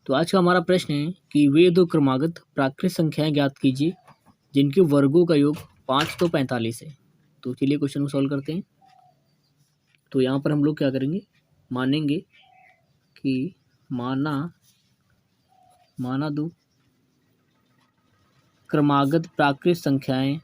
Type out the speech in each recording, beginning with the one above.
तो आज का हमारा प्रश्न है कि वे दो क्रमागत प्राकृत संख्याएं ज्ञात कीजिए जिनके वर्गों का योग 5 तो 45 है। तो चलिए क्वेश्चन को सॉल्व करते हैं। तो यहाँ पर हम लोग क्या करेंगे, मानेंगे कि माना दो क्रमागत प्राकृत संख्याएं,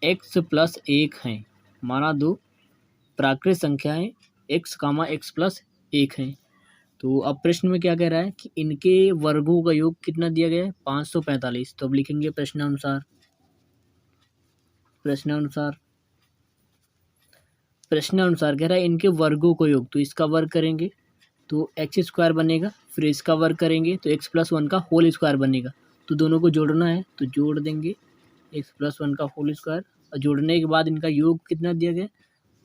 x, प्लस 1 हैं। माना दो प्राकृत संख्याएं x, प्लस 1 हैं। तो अब प्रश्न में क्या कह रहा है कि इनके वर्गों का योग कितना दिया गया है, 545। तो अब लिखेंगे प्रश्नानुसार कह रहा है इनके वर्गों को योग, तो इसका वर्ग करेंगे तो x² बनेगा, फिर इसका वर्ग करेंगे तो x प्लस 1 का होल स्क्वायर बनेगा। तो दोनों को जोड़ना है तो जोड़ देंगे x प्लस 1 का होल स्क्वायर, और जोड़ने के बाद इनका योग कितना दिया गया है,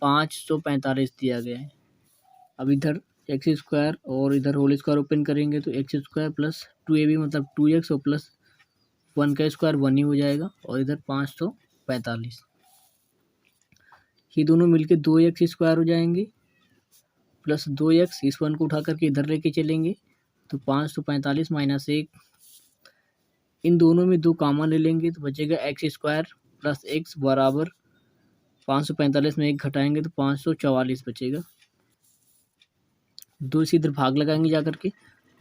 545 दिया गया है। अब इधर x² और इधर होल स्क्वायर ओपन करेंगे तो x² प्लस 2ab मतलब 2x और प्लस 1 का स्क्वायर 1 ही हो जाएगा, और इधर 545। ये दोनों मिलके 2x² हो जाएंगे, प्लस 2x, इस 1 को उठा करके इधर लेके चलेंगे तो 545 माइनस 1, इन दोनों में 2 कॉमन ले लेंगे तो बचेगा x² प्लस x बराबर 545 में 1 घटाएंगे तो 544 बचेगा। 2 से इधर भाग लगाएंगे जा करके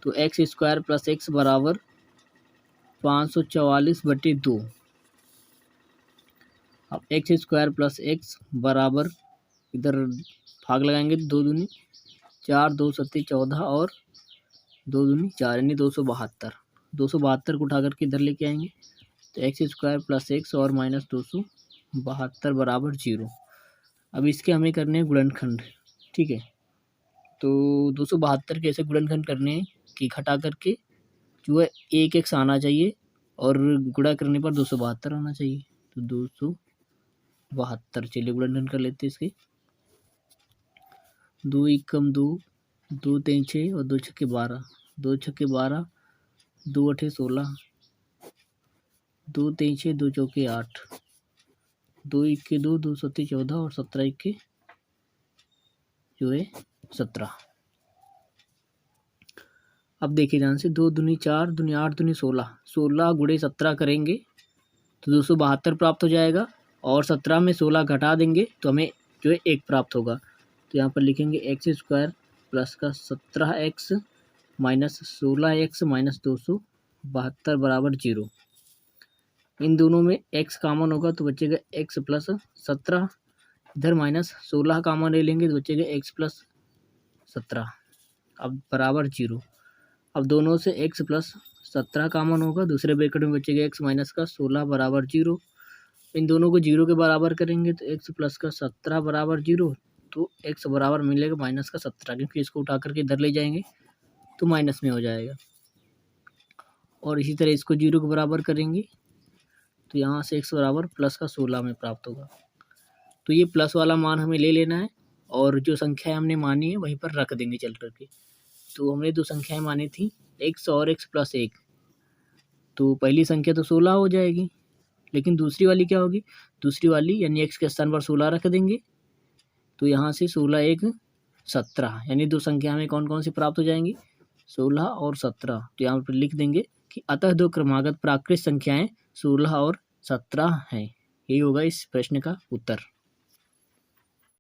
तो x² प्लस x बराबर 544/2। अब x² प्लस x बराबर इधर भाग लगाएंगे तो 2 दूनी 4, 2 सत्ती 14 और 2 दूनी 4 यानी 272 को उठा करके इधर लेके आएंगे तो x² प्लस x और माइनस 272 बराबर 0। अब इसके हमें करने हैं गुणनखंड, ठीक है। तो 272 के ऐसे गुणनखंड करने हैं कि घटा करके जो है 1x आना चाहिए और गुणा करने पर 272 आना चाहिए। तो 272, चलिए गुणनखंड कर लेते हैं इसके। 2 एकम 2, 2 3 6 और 2 छक्के 12, 2 छक्के 12, 2 8 16, 2 3 6, 2 चौके 8, 2 इक्के 2, 2 सत्ती 14 और 17 इक्के जो है 17। अब देखिए ध्यान से, 2 दूनी 4, दूनी 8, दूनी 16, 16 गुणे 17 करेंगे तो 272 प्राप्त हो जाएगा, और 17 में 16 घटा देंगे तो हमें जो है 1 प्राप्त होगा। तो यहाँ पर लिखेंगे x² प्लस का 17x माइनस 16x माइनस 272 बराबर 0। इन दोनों में x कॉमन होगा तो बचेगा x प्लस 17, इधर माइनस 16 कॉमन ले लेंगे तो बचेगा x प्लस 17, अब बराबर 0। अब दोनों से x प्लस 17 कॉमन होगा, दूसरे ब्रैकेट में बचेगा x माइनस का 16 बराबर 0। इन दोनों को 0 के बराबर करेंगे तो x प्लस का 17 बराबर 0, तो x बराबर मिलेगा माइनस का 17, क्योंकि इसको उठा करके इधर ले जाएंगे तो माइनस में हो जाएगा। और इसी तरह इसको 0 के बराबर करेंगे तो यहाँ से x बराबर प्लस का 16 में प्राप्त होगा। तो ये प्लस वाला मान हमें ले लेना है, और जो संख्या हमने मानी है वहीं पर रख देंगे चल करके। तो हमने 2 संख्याएं मानी थी x और x प्लस 1, तो पहली संख्या तो 16 हो जाएगी, लेकिन दूसरी वाली क्या होगी, दूसरी वाली यानी x के स्थान पर 16 रख देंगे तो यहाँ से 16 1 17, यानी 2 संख्या हमें कौन कौन सी प्राप्त हो जाएंगी, 16 और 17। तो यहाँ पर लिख देंगे कि अतः 2 क्रमागत प्राकृत संख्याएं 16 और 17 हैं। यही होगा इस प्रश्न का उत्तर।